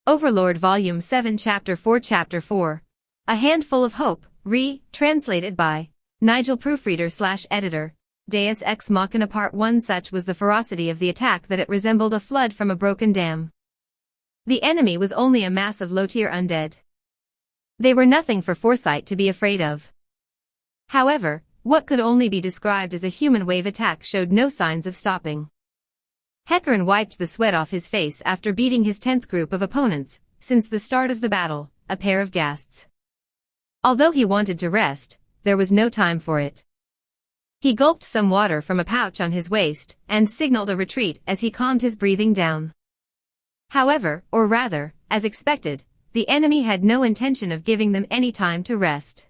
Overlord Volume 7 Chapter 4 A Handful of Hope, translated by Nigel Proofreader/Editor, Deus Ex Machina Part 1. Such was the ferocity of the attack that it resembled a flood from a broken dam. The enemy was only a mass of low-tier undead. They were nothing for Foresight to be afraid of. However, what could only be described as a human wave attack showed no signs of stopping. Hecarim wiped the sweat off his face after beating his 10th group of opponents, since the start of the battle, a pair of ghasts. Although he wanted to rest, there was no time for it. He gulped some water from a pouch on his waist, and signaled a retreat as he calmed his breathing down. However, or rather, as expected, the enemy had no intention of giving them any time to rest.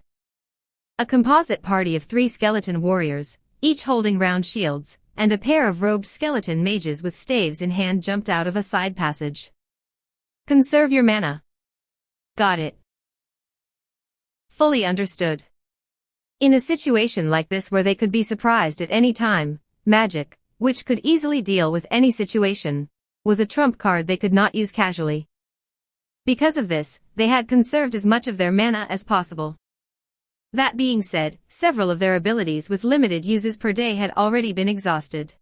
A composite party of 3 skeleton warriors, each holding round shields, and a pair of robed skeleton mages with staves in hand jumped out of a side passage. Conserve your mana. Got it. Fully understood. In a situation like this where they could be surprised at any time, magic, which could easily deal with any situation, was a trump card they could not use casually. Because of this, they had conserved as much of their mana as possible. That being said, several of their abilities with limited uses per day had already been exhausted.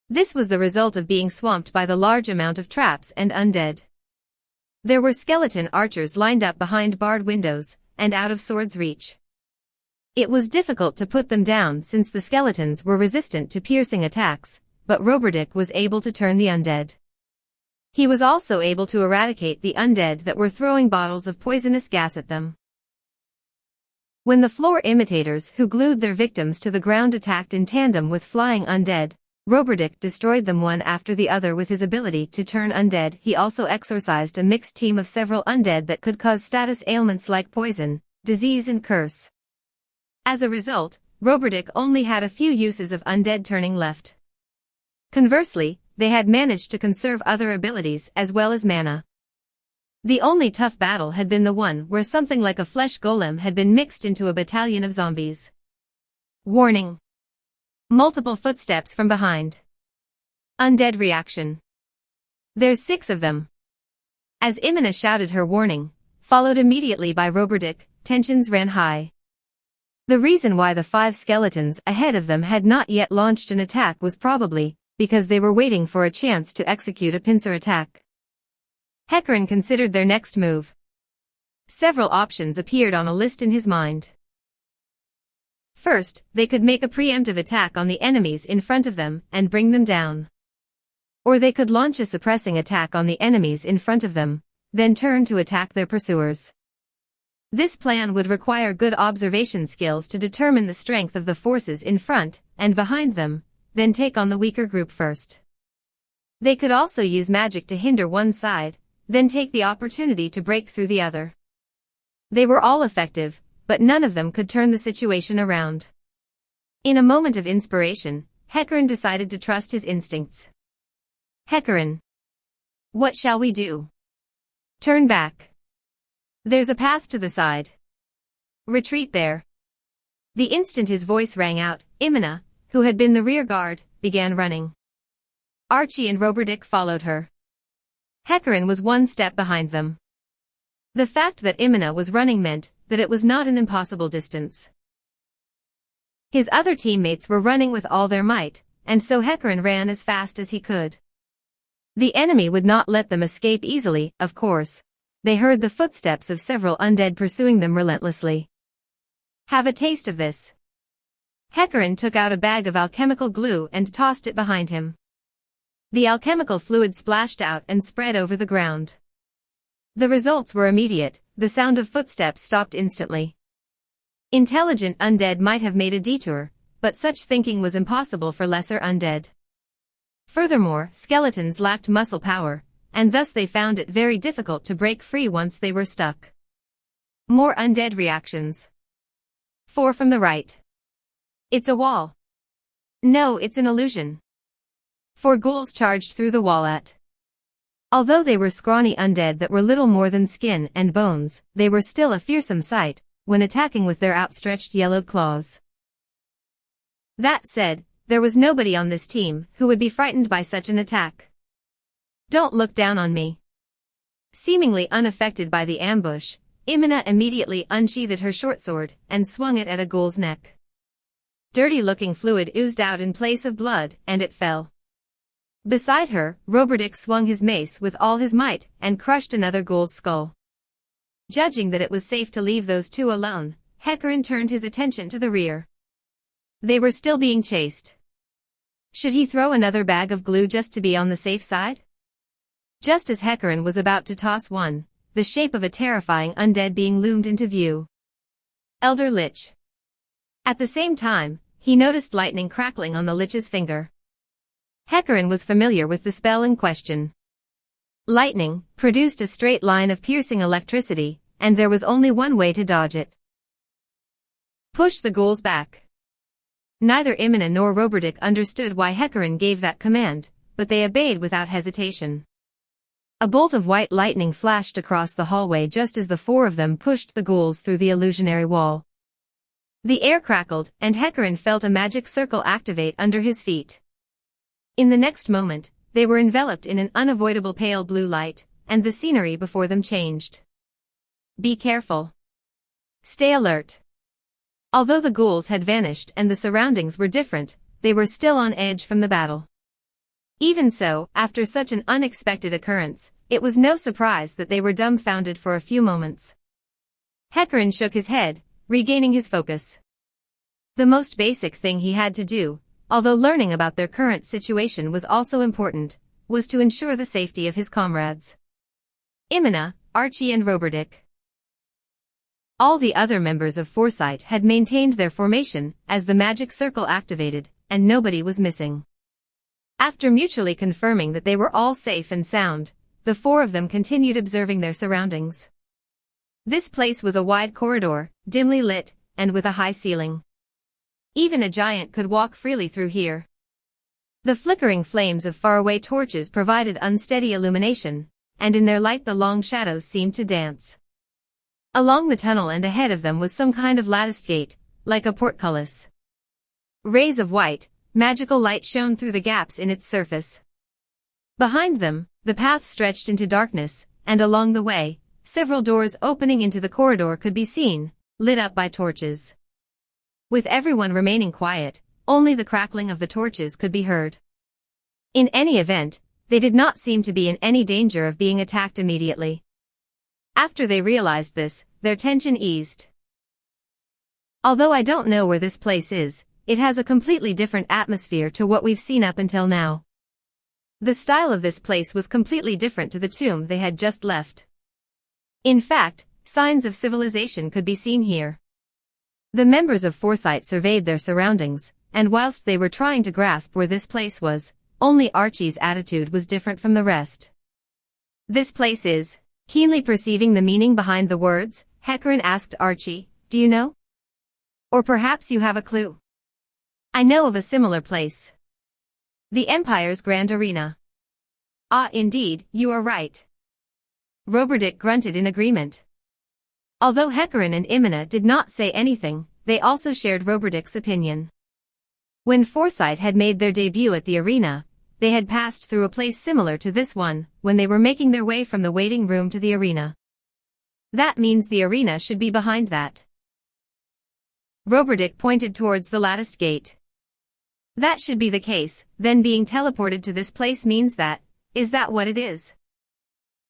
This was the result of being swamped by the large amount of traps and undead. There were skeleton archers lined up behind barred windows, and out of sword's reach. It was difficult to put them down since the skeletons were resistant to piercing attacks, but Roberdick was able to turn the undead. He was also able to eradicate the undead that were throwing bottles of poisonous gas at them. When the floor imitators who glued their victims to the ground attacked in tandem with flying undead, Roberdick destroyed them one after the other with his ability to turn undead. He also exorcised a mixed team of several undead that could cause status ailments like poison, disease and curse. As a result, Roberdick only had a few uses of undead turning left. Conversely, they had managed to conserve other abilities as well as mana. The only tough battle had been the one where something like a flesh golem had been mixed into a battalion of zombies. Warning. Multiple footsteps from behind. Undead reaction. There's 6 of them. As Imina shouted her warning, followed immediately by Roberdick, tensions ran high. The reason why the 5 skeletons ahead of them had not yet launched an attack was probably because they were waiting for a chance to execute a pincer attack. Hecarim considered their next move. Several options appeared on a list in his mind. First, they could make a preemptive attack on the enemies in front of them and bring them down. Or they could launch a suppressing attack on the enemies in front of them, then turn to attack their pursuers. This plan would require good observation skills to determine the strength of the forces in front and behind them, then take on the weaker group first. They could also use magic to hinder one side, then take the opportunity to break through the other. They were all effective, but none of them could turn the situation around. In a moment of inspiration, Hecarim decided to trust his instincts. Hecarim. What shall we do? Turn back. There's a path to the side. Retreat there. The instant his voice rang out, Imina, who had been the rear guard, began running. Archie and Roberdick followed her. Hecarim was one step behind them. The fact that Imina was running meant that it was not an impossible distance. His other teammates were running with all their might, and so Hecarim ran as fast as he could. The enemy would not let them escape easily, of course. They heard the footsteps of several undead pursuing them relentlessly. Have a taste of this. Hecarim took out a bag of alchemical glue and tossed it behind him. The alchemical fluid splashed out and spread over the ground. The results were immediate. The sound of footsteps stopped instantly. Intelligent undead might have made a detour, but such thinking was impossible for lesser undead. Furthermore, skeletons lacked muscle power, and thus they found it very difficult to break free once they were stuck. More undead reactions. 4 from the right. It's a wall. No, it's an illusion. 4 ghouls charged through the wall at. Although they were scrawny undead that were little more than skin and bones, they were still a fearsome sight when attacking with their outstretched yellowed claws. That said, there was nobody on this team who would be frightened by such an attack. Don't look down on me. Seemingly unaffected by the ambush, Imina immediately unsheathed her short sword and swung it at a ghoul's neck. Dirty-looking fluid oozed out in place of blood, and it fell. Beside her, Roberdick swung his mace with all his might and crushed another ghoul's skull. Judging that it was safe to leave those two alone, Hecarim turned his attention to the rear. They were still being chased. Should he throw another bag of glue just to be on the safe side? Just as Hecarim was about to toss one, the shape of a terrifying undead being loomed into view. Elder Lich. At the same time, he noticed lightning crackling on the Lich's finger. Hecarim was familiar with the spell in question. Lightning produced a straight line of piercing electricity, and there was only one way to dodge it. Push the ghouls back. Neither Imina nor Roberdick understood why Hecarim gave that command, but they obeyed without hesitation. A bolt of white lightning flashed across the hallway just as the four of them pushed the ghouls through the illusionary wall. The air crackled, and Hecarim felt a magic circle activate under his feet. In the next moment, they were enveloped in an unavoidable pale blue light, and the scenery before them changed. Be careful. Stay alert. Although the ghouls had vanished and the surroundings were different, they were still on edge from the battle. Even so, after such an unexpected occurrence, it was no surprise that they were dumbfounded for a few moments. Hecarim shook his head, regaining his focus. The most basic thing he had to do, although learning about their current situation was also important, was to ensure the safety of his comrades. Imina, Archie and Roberdick. All the other members of Foresight had maintained their formation as the magic circle activated, and nobody was missing. After mutually confirming that they were all safe and sound, the four of them continued observing their surroundings. This place was a wide corridor, dimly lit, and with a high ceiling. Even a giant could walk freely through here. The flickering flames of faraway torches provided unsteady illumination, and in their light the long shadows seemed to dance. Along the tunnel and ahead of them was some kind of latticed gate, like a portcullis. Rays of white, magical light shone through the gaps in its surface. Behind them, the path stretched into darkness, and along the way, several doors opening into the corridor could be seen, lit up by torches. With everyone remaining quiet, only the crackling of the torches could be heard. In any event, they did not seem to be in any danger of being attacked immediately. After they realized this, their tension eased. Although I don't know where this place is, it has a completely different atmosphere to what we've seen up until now. The style of this place was completely different to the tomb they had just left. In fact, signs of civilization could be seen here. The members of Foresight surveyed their surroundings, and whilst they were trying to grasp where this place was, only Archie's attitude was different from the rest. This place is, keenly perceiving the meaning behind the words, Hecarim asked Archie, do you know? Or perhaps you have a clue? I know of a similar place. The Empire's Grand Arena. Ah, indeed, you are right. Roberdick grunted in agreement. Although Hecarim and Imina did not say anything, they also shared Roberdick's opinion. When Foresight had made their debut at the arena, they had passed through a place similar to this one when they were making their way from the waiting room to the arena. That means the arena should be behind that. Roberdick pointed towards the latticed gate. That should be the case, then being teleported to this place means that, is that what it is?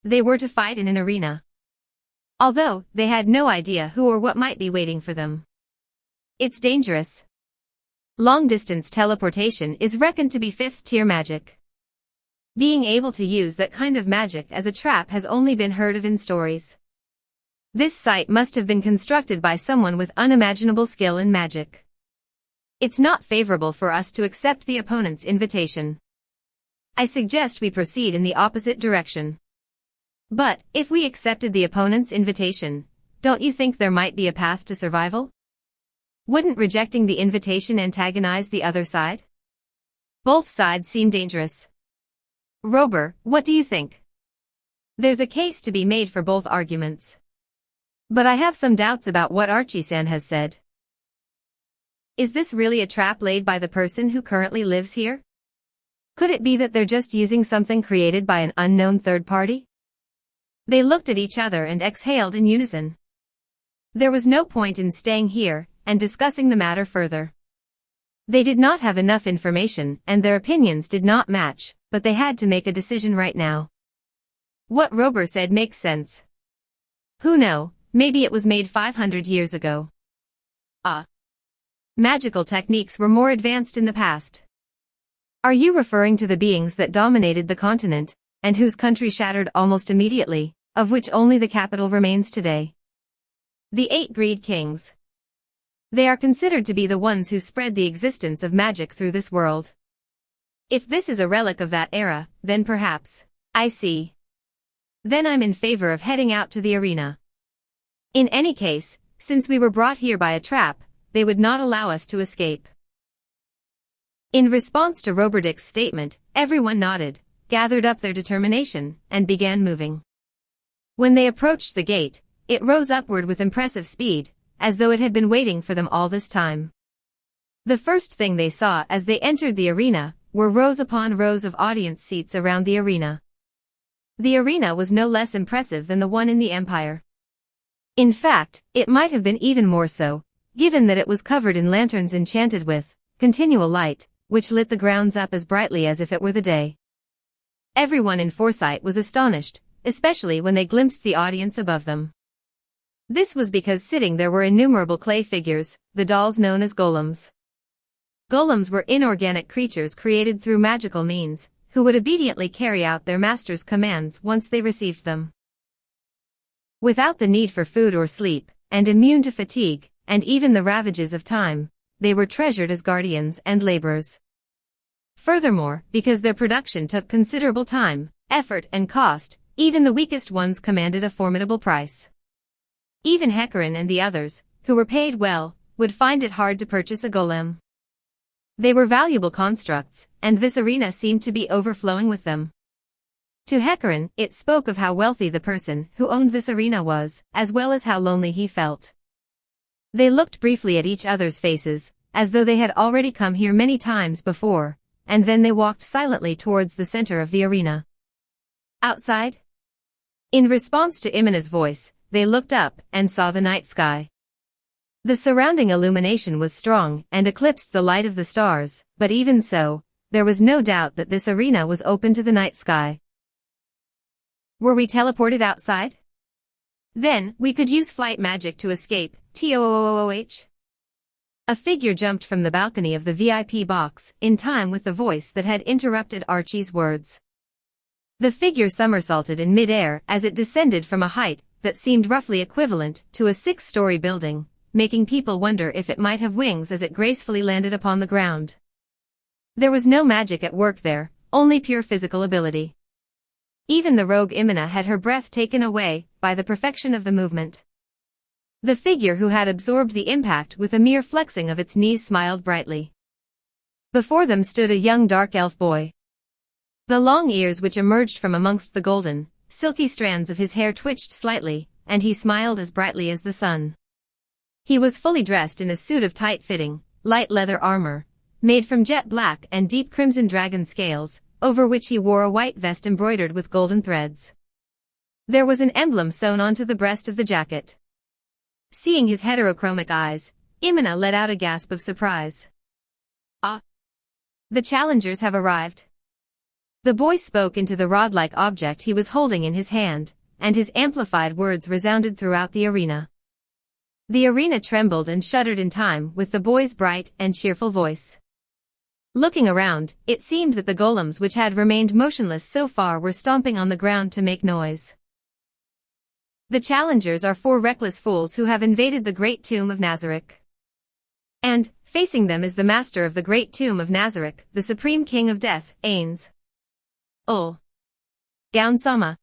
They were to fight in an arena. Although, they had no idea who or what might be waiting for them. It's dangerous. Long-distance teleportation is reckoned to be 5th-tier magic. Being able to use that kind of magic as a trap has only been heard of in stories. This site must have been constructed by someone with unimaginable skill in magic. It's not favorable for us to accept the opponent's invitation. I suggest we proceed in the opposite direction. But, if we accepted the opponent's invitation, don't you think there might be a path to survival? Wouldn't rejecting the invitation antagonize the other side? Both sides seem dangerous. Rober, what do you think? There's a case to be made for both arguments. But I have some doubts about what Archie-san has said. Is this really a trap laid by the person who currently lives here? Could it be that they're just using something created by an unknown third party? They looked at each other and exhaled in unison. There was no point in staying here and discussing the matter further. They did not have enough information and their opinions did not match, but they had to make a decision right now. What Rober said makes sense. Who knows, maybe it was made 500 years ago. Magical techniques were more advanced in the past. Are you referring to the beings that dominated the continent, and whose country shattered almost immediately, of which only the capital remains today? The 8 Greed Kings. They are considered to be the ones who spread the existence of magic through this world. If this is a relic of that era, then perhaps. I see. Then I'm in favor of heading out to the arena. In any case, since we were brought here by a trap, they would not allow us to escape. In response to Roberdick's statement, everyone nodded, gathered up their determination, and began moving. When they approached the gate, it rose upward with impressive speed, as though it had been waiting for them all this time. The first thing they saw as they entered the arena were rows upon rows of audience seats around the arena. The arena was no less impressive than the one in the Empire. In fact, it might have been even more so, given that it was covered in lanterns enchanted with continual light, which lit the grounds up as brightly as if it were the day. Everyone in Foresight was astonished, especially when they glimpsed the audience above them. This was because sitting there were innumerable clay figures, the dolls known as golems. Golems were inorganic creatures created through magical means, who would obediently carry out their master's commands once they received them. Without the need for food or sleep, and immune to fatigue, and even the ravages of time, they were treasured as guardians and laborers. Furthermore, because their production took considerable time, effort and cost, even the weakest ones commanded a formidable price. Even Hecarim and the others, who were paid well, would find it hard to purchase a golem. They were valuable constructs, and this arena seemed to be overflowing with them. To Hecarim, it spoke of how wealthy the person who owned this arena was, as well as how lonely he felt. They looked briefly at each other's faces, as though they had already come here many times before, and then they walked silently towards the center of the arena. Outside? In response to Imina's voice, they looked up and saw the night sky. The surrounding illumination was strong and eclipsed the light of the stars, but even so, there was no doubt that this arena was open to the night sky. Were we teleported outside? Then, we could use flight magic to escape, TOOOOH. A figure jumped from the balcony of the VIP box, in time with the voice that had interrupted Archie's words. The figure somersaulted in mid-air as it descended from a height that seemed roughly equivalent to a 6-story building, making people wonder if it might have wings as it gracefully landed upon the ground. There was no magic at work there, only pure physical ability. Even the rogue Imina had her breath taken away by the perfection of the movement. The figure who had absorbed the impact with a mere flexing of its knees smiled brightly. Before them stood a young dark elf boy. The long ears which emerged from amongst the golden, silky strands of his hair twitched slightly, and he smiled as brightly as the sun. He was fully dressed in a suit of tight-fitting, light leather armor, made from jet black and deep crimson dragon scales, over which he wore a white vest embroidered with golden threads. There was an emblem sewn onto the breast of the jacket. Seeing his heterochromic eyes, Imina let out a gasp of surprise. Ah! The challengers have arrived. The boy spoke into the rod-like object he was holding in his hand, and his amplified words resounded throughout the arena. The arena trembled and shuddered in time with the boy's bright and cheerful voice. Looking around, it seemed that the golems which had remained motionless so far were stomping on the ground to make noise. The challengers are 4 reckless fools who have invaded the great tomb of Nazarick. And, facing them is the master of the great tomb of Nazarick, the supreme king of death, Ainz. Ooal. Gaunsama.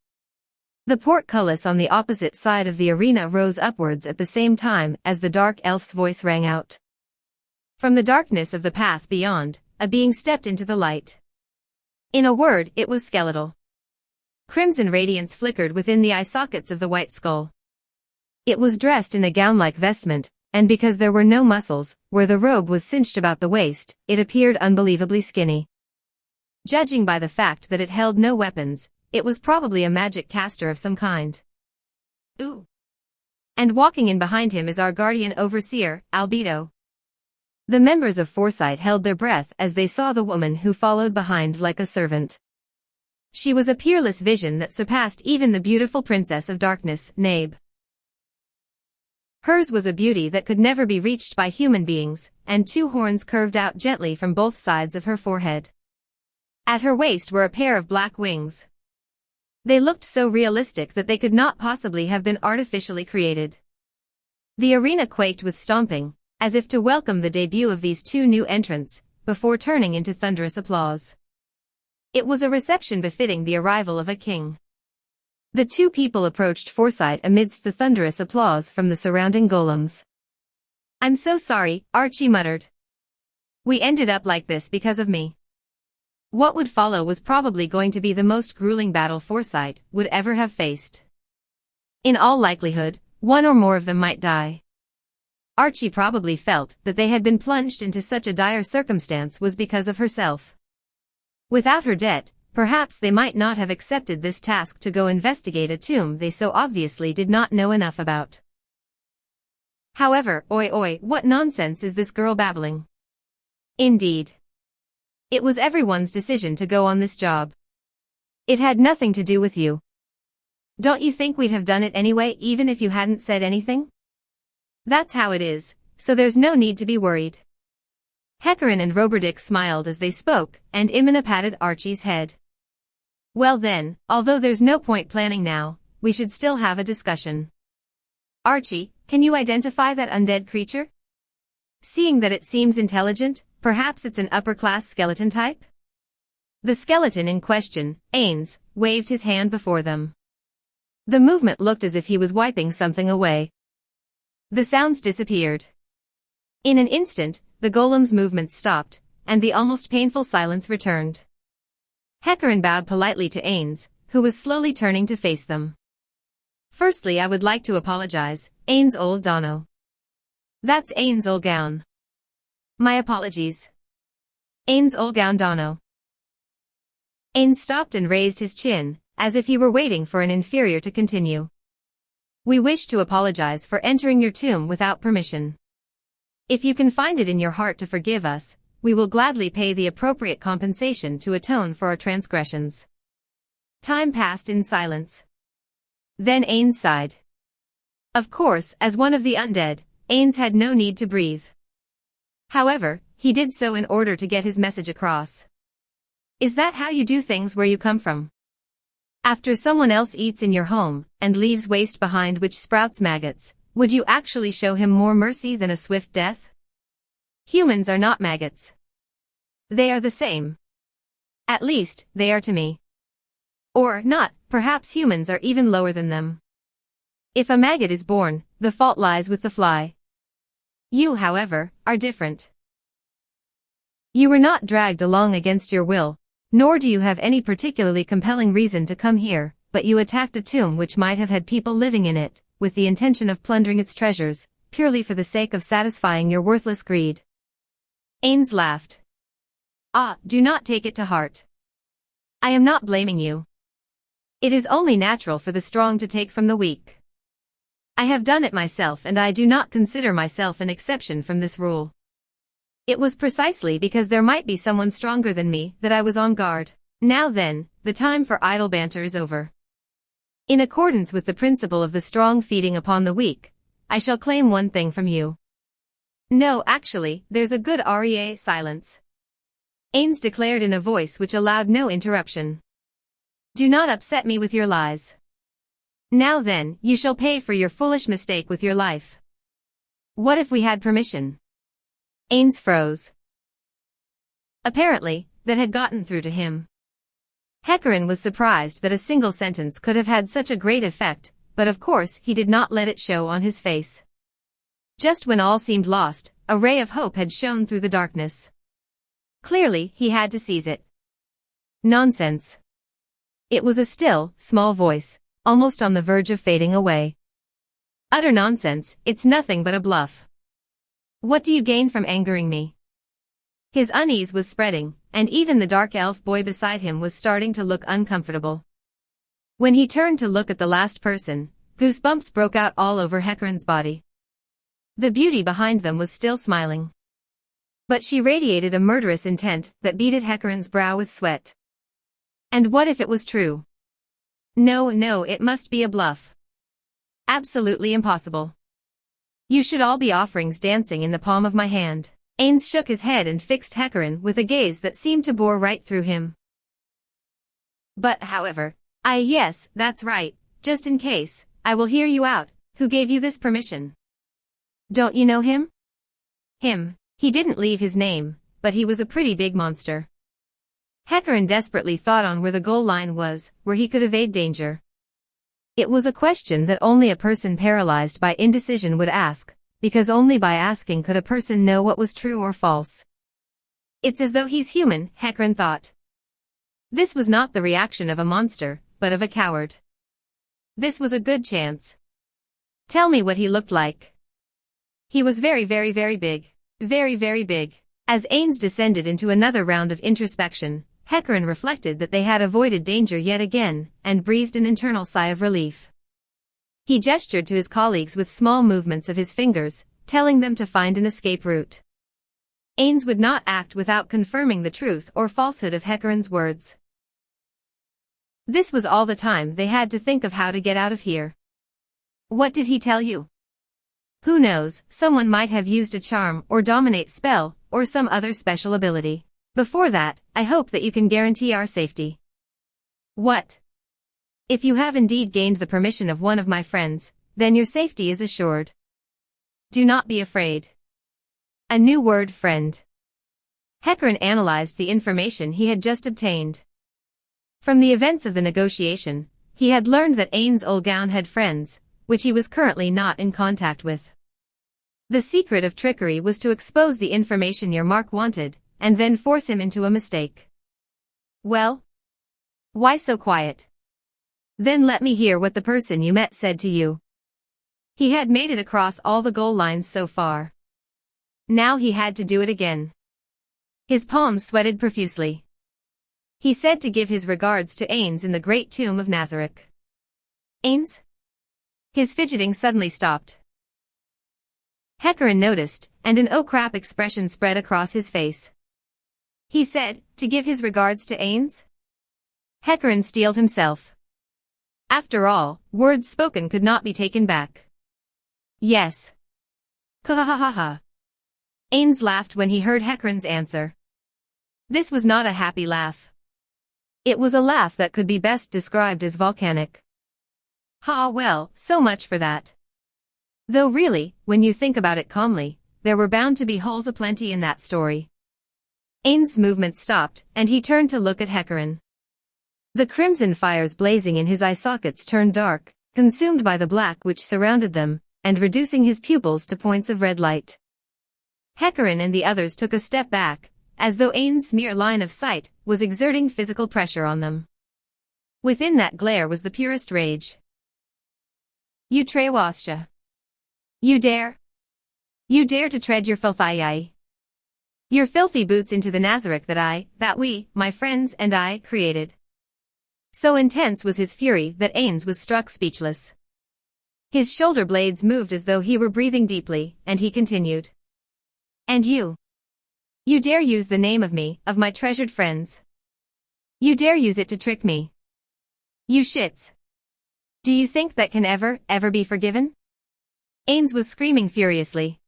The portcullis on the opposite side of the arena rose upwards at the same time as the dark elf's voice rang out. From the darkness of the path beyond, a being stepped into the light. In a word, it was skeletal. Crimson radiance flickered within the eye sockets of the white skull. It was dressed in a gown-like vestment, and because there were no muscles, where the robe was cinched about the waist, it appeared unbelievably skinny. Judging by the fact that it held no weapons, it was probably a magic caster of some kind. Ooh. And walking in behind him is our guardian overseer, Albedo. The members of Foresight held their breath as they saw the woman who followed behind like a servant. She was a peerless vision that surpassed even the beautiful princess of darkness, Nabe. Hers was a beauty that could never be reached by human beings, and two horns curved out gently from both sides of her forehead. At her waist were a pair of black wings. They looked so realistic that they could not possibly have been artificially created. The arena quaked with stomping, as if to welcome the debut of these two new entrants, before turning into thunderous applause. It was a reception befitting the arrival of a king. The two people approached Foresight amidst the thunderous applause from the surrounding golems. "I'm so sorry," Archie muttered. "We ended up like this because of me." What would follow was probably going to be the most grueling battle Foresight would ever have faced. In all likelihood, one or more of them might die. Archie probably felt that they had been plunged into such a dire circumstance was because of herself. Without her debt, perhaps they might not have accepted this task to go investigate a tomb they so obviously did not know enough about. However, oi, what nonsense is this girl babbling? Indeed. It was everyone's decision to go on this job. It had nothing to do with you. Don't you think we'd have done it anyway even if you hadn't said anything? That's how it is, so there's no need to be worried. Hecarin and Roberdick smiled as they spoke, and Imina patted Archie's head. Well then, although there's no point planning now, we should still have a discussion. Archie, can you identify that undead creature? Seeing that it seems intelligent, perhaps it's an upper-class skeleton type? The skeleton in question, Ainz, waved his hand before them. The movement looked as if he was wiping something away. The sounds disappeared. In an instant, the golem's movement stopped, and the almost painful silence returned. Hecarin bowed politely to Ainz, who was slowly turning to face them. Firstly, I would like to apologize, Ainz Ol Dono. That's Ainz Ol Gown. My apologies. Ainz Ol Gown Dono. Ainz stopped and raised his chin, as if he were waiting for an inferior to continue. We wish to apologize for entering your tomb without permission. If you can find it in your heart to forgive us, we will gladly pay the appropriate compensation to atone for our transgressions. Time passed in silence. Then Ainz sighed. Of course, as one of the undead, Ainz had no need to breathe. However, he did so in order to get his message across. Is that how you do things where you come from? After someone else eats in your home, and leaves waste behind which sprouts maggots, would you actually show him more mercy than a swift death? Humans are not maggots. They are the same. At least, they are to me. Or not, perhaps humans are even lower than them. If a maggot is born, the fault lies with the fly. You, however, are different. You were not dragged along against your will, nor do you have any particularly compelling reason to come here, but you attacked a tomb which might have had people living in it, with the intention of plundering its treasures, purely for the sake of satisfying your worthless greed. Ainz laughed. Ah, do not take it to heart. I am not blaming you. It is only natural for the strong to take from the weak. I have done it myself and I do not consider myself an exception from this rule. It was precisely because there might be someone stronger than me that I was on guard. Now then, the time for idle banter is over. In accordance with the principle of the strong feeding upon the weak, I shall claim one thing from you. No, actually, there's a good REA silence. Ainz declared in a voice which allowed no interruption. Do not upset me with your lies. Now then, you shall pay for your foolish mistake with your life. What if we had permission? Ainz froze. Apparently, that had gotten through to him. Hecarin was surprised that a single sentence could have had such a great effect, but of course he did not let it show on his face. Just when all seemed lost, a ray of hope had shone through the darkness. Clearly, he had to seize it. Nonsense. It was a still, small voice, almost on the verge of fading away. Utter nonsense, it's nothing but a bluff. What do you gain from angering me? His unease was spreading, and even the dark elf boy beside him was starting to look uncomfortable. When he turned to look at the last person, goosebumps broke out all over Hecarin's body. The beauty behind them was still smiling. But she radiated a murderous intent that beaded Hecarin's brow with sweat. And what if it was true? No, it must be a bluff. Absolutely impossible. You should all be offerings dancing in the palm of my hand. Ainz shook his head and fixed Hecarin with a gaze that seemed to bore right through him. But, however, yes, that's right, just in case, I will hear you out. Who gave you this permission? Don't you know him? Him. He didn't leave his name, but he was a pretty big monster. Hecarin desperately thought on where the goal line was, where he could evade danger. It was a question that only a person paralyzed by indecision would ask, because only by asking could a person know what was true or false. It's as though he's human, Hecarin thought. This was not the reaction of a monster, but of a coward. This was a good chance. Tell me what he looked like. He was very big. Very big. As Ainz descended into another round of introspection, Hecarin reflected that they had avoided danger yet again, and breathed an internal sigh of relief. He gestured to his colleagues with small movements of his fingers, telling them to find an escape route. Ainz would not act without confirming the truth or falsehood of Hecarin's words. This was all the time they had to think of how to get out of here. What did he tell you? Who knows, someone might have used a charm or dominate spell, or some other special ability. Before that, I hope that you can guarantee our safety. What? If you have indeed gained the permission of one of my friends, then your safety is assured. Do not be afraid. A new word, friend. Hecarin analyzed the information he had just obtained. From the events of the negotiation, he had learned that Ainz Ooal had friends, which he was currently not in contact with. The secret of trickery was to expose the information Yermark wanted, and then force him into a mistake. Well? Why so quiet? Then let me hear what the person you met said to you. He had made it across all the goal lines so far. Now he had to do it again. His palms sweated profusely. He said to give his regards to Ainz in the great tomb of Nazareth. Ainz? His fidgeting suddenly stopped. Hecarin noticed, and an oh crap expression spread across his face. He said, to give his regards to Ainz? Hecarin steeled himself. After all, words spoken could not be taken back. Yes. Ka-ha-ha-ha. Ainz laughed when he heard Hecarin's answer. This was not a happy laugh. It was a laugh that could be best described as volcanic. Ha, well, so much for that. Though really, when you think about it calmly, there were bound to be holes aplenty in that story. Ainz's movement stopped, and he turned to look at Hecarin. The crimson fires blazing in his eye sockets turned dark, consumed by the black which surrounded them, and reducing his pupils to points of red light. Hecarin and the others took a step back, as though Ainz's mere line of sight was exerting physical pressure on them. Within that glare was the purest rage. You Trewascha. You dare? You dare to tread your your filthy boots into the Nazareth that we, my friends and I, created. So intense was his fury that Ainz was struck speechless. His shoulder blades moved as though he were breathing deeply, and he continued. And you? You dare use the name of me, of my treasured friends. You dare use it to trick me. You shits. Do you think that can ever be forgiven? Ainz was screaming furiously.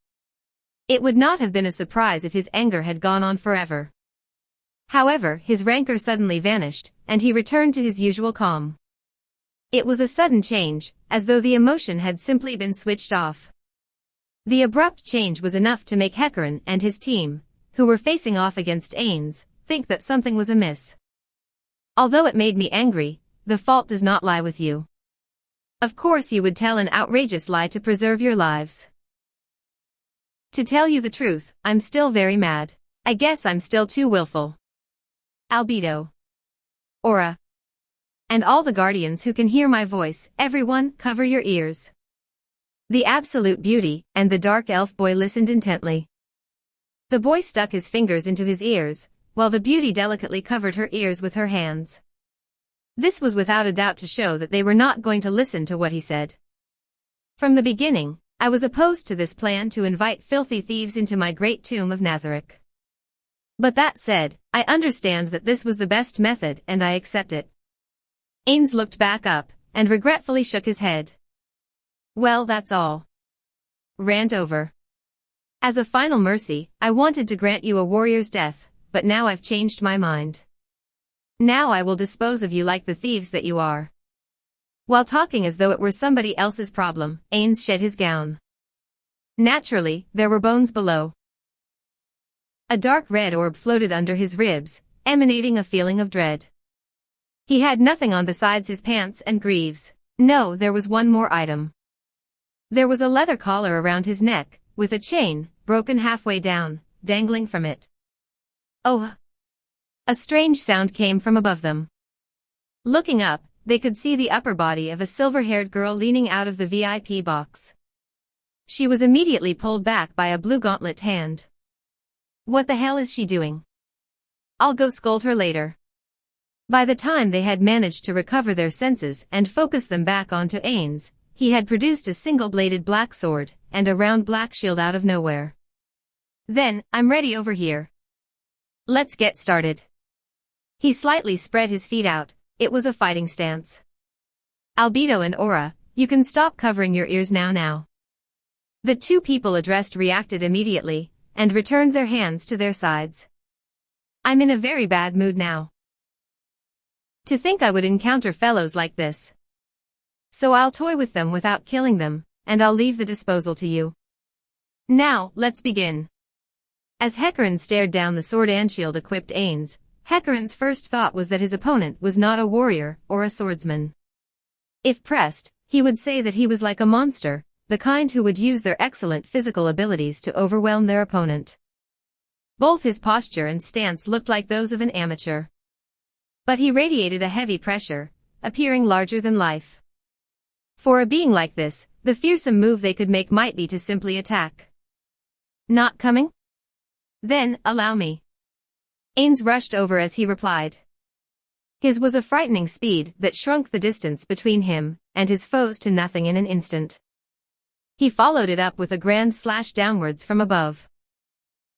It would not have been a surprise if his anger had gone on forever. However, his rancor suddenly vanished, and he returned to his usual calm. It was a sudden change, as though the emotion had simply been switched off. The abrupt change was enough to make Hecarin and his team, who were facing off against Ainz, think that something was amiss. Although it made me angry, the fault does not lie with you. Of course you would tell an outrageous lie to preserve your lives. To tell you the truth, I'm still very mad. I guess I'm still too willful. Albedo. Aura. And all the guardians who can hear my voice, everyone, cover your ears. The absolute beauty, and the dark elf boy listened intently. The boy stuck his fingers into his ears, while the beauty delicately covered her ears with her hands. This was without a doubt to show that they were not going to listen to what he said. From the beginning, I was opposed to this plan to invite filthy thieves into my great tomb of Nazareth. But that said, I understand that this was the best method and I accept it. Ainz looked back up, and regretfully shook his head. Well, that's all. Rant over. As a final mercy, I wanted to grant you a warrior's death, but now I've changed my mind. Now I will dispose of you like the thieves that you are. While talking as though it were somebody else's problem, Ainz shed his gown. Naturally, there were bones below. A dark red orb floated under his ribs, emanating a feeling of dread. He had nothing on besides his pants and greaves. No, there was one more item. There was a leather collar around his neck, with a chain, broken halfway down, dangling from it. Oh! A strange sound came from above them. Looking up, they could see the upper body of a silver-haired girl leaning out of the VIP box. She was immediately pulled back by a blue gauntlet hand. What the hell is she doing? I'll go scold her later. By the time they had managed to recover their senses and focus them back onto Ainz, he had produced a single-bladed black sword and a round black shield out of nowhere. Then, I'm ready over here. Let's get started. He slightly spread his feet out. It was a fighting stance. Albedo and Aura, you can stop covering your ears now. The two people addressed reacted immediately, and returned their hands to their sides. I'm in a very bad mood now. To think I would encounter fellows like this. So I'll toy with them without killing them, and I'll leave the disposal to you. Now, let's begin. As Hecarim stared down the sword and shield-equipped Ainz, Hecarim's first thought was that his opponent was not a warrior or a swordsman. If pressed, he would say that he was like a monster, the kind who would use their excellent physical abilities to overwhelm their opponent. Both his posture and stance looked like those of an amateur. But he radiated a heavy pressure, appearing larger than life. For a being like this, the fearsome move they could make might be to simply attack. Not coming? Then, allow me. Ainz rushed over as he replied. His was a frightening speed that shrunk the distance between him and his foes to nothing in an instant. He followed it up with a grand slash downwards from above.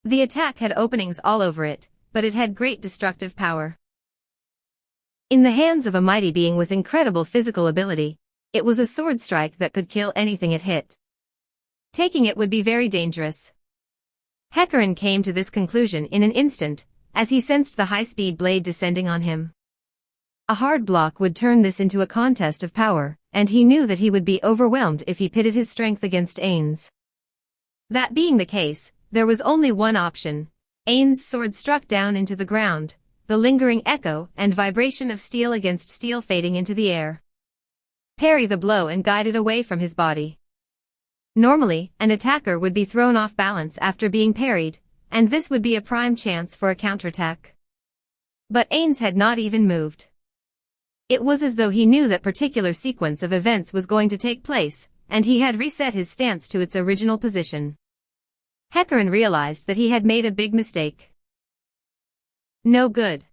The attack had openings all over it, but it had great destructive power. In the hands of a mighty being with incredible physical ability, it was a sword strike that could kill anything it hit. Taking it would be very dangerous. Hecarim came to this conclusion in an instant, as he sensed the high-speed blade descending on him. A hard block would turn this into a contest of power, and he knew that he would be overwhelmed if he pitted his strength against Ainz. That being the case, there was only one option. Ainz's sword struck down into the ground, the lingering echo and vibration of steel against steel fading into the air. Parry the blow and guide it away from his body. Normally, an attacker would be thrown off balance after being parried, and this would be a prime chance for a counterattack. But Ainz had not even moved. It was as though he knew that particular sequence of events was going to take place, and he had reset his stance to its original position. Hecarim realized that he had made a big mistake. No good.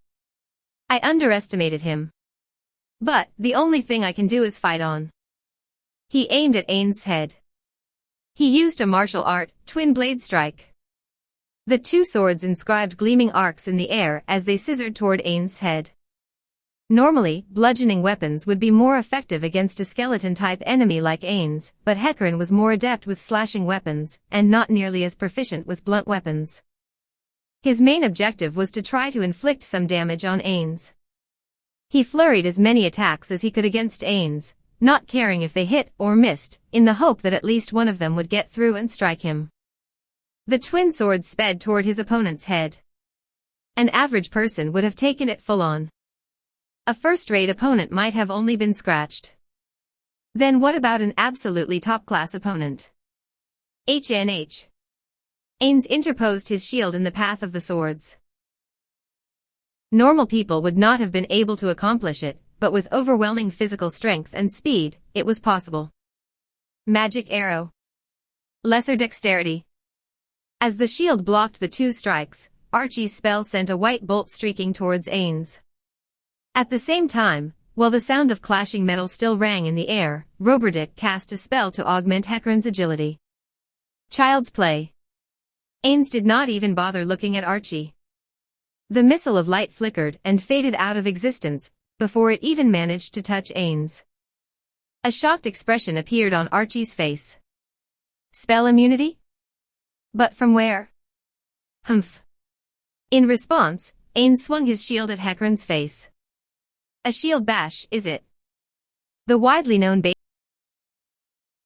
I underestimated him. But, the only thing I can do is fight on. He aimed at Ainz's head. He used a martial art, twin blade strike. The two swords inscribed gleaming arcs in the air as they scissored toward Ainz's head. Normally, bludgeoning weapons would be more effective against a skeleton-type enemy like Ainz, but Hecarim was more adept with slashing weapons, and not nearly as proficient with blunt weapons. His main objective was to try to inflict some damage on Ainz. He flurried as many attacks as he could against Ainz, not caring if they hit or missed, in the hope that at least one of them would get through and strike him. The twin swords sped toward his opponent's head. An average person would have taken it full-on. A first-rate opponent might have only been scratched. Then what about an absolutely top-class opponent? HNH. Ainz interposed his shield in the path of the swords. Normal people would not have been able to accomplish it, but with overwhelming physical strength and speed, it was possible. Magic arrow. Lesser dexterity. As the shield blocked the two strikes, Archie's spell sent a white bolt streaking towards Ainz. At the same time, While the sound of clashing metal still rang in the air, Roberdick cast a spell to augment Hecarim's agility. Child's play. Ainz did not even bother looking at Archie. The missile of light flickered and faded out of existence before it even managed to touch Ainz. A shocked expression appeared on Archie's face. Spell immunity? But from where? Humph. In response, Ainz swung his shield at Hecarim's face. A shield bash, is it? The widely known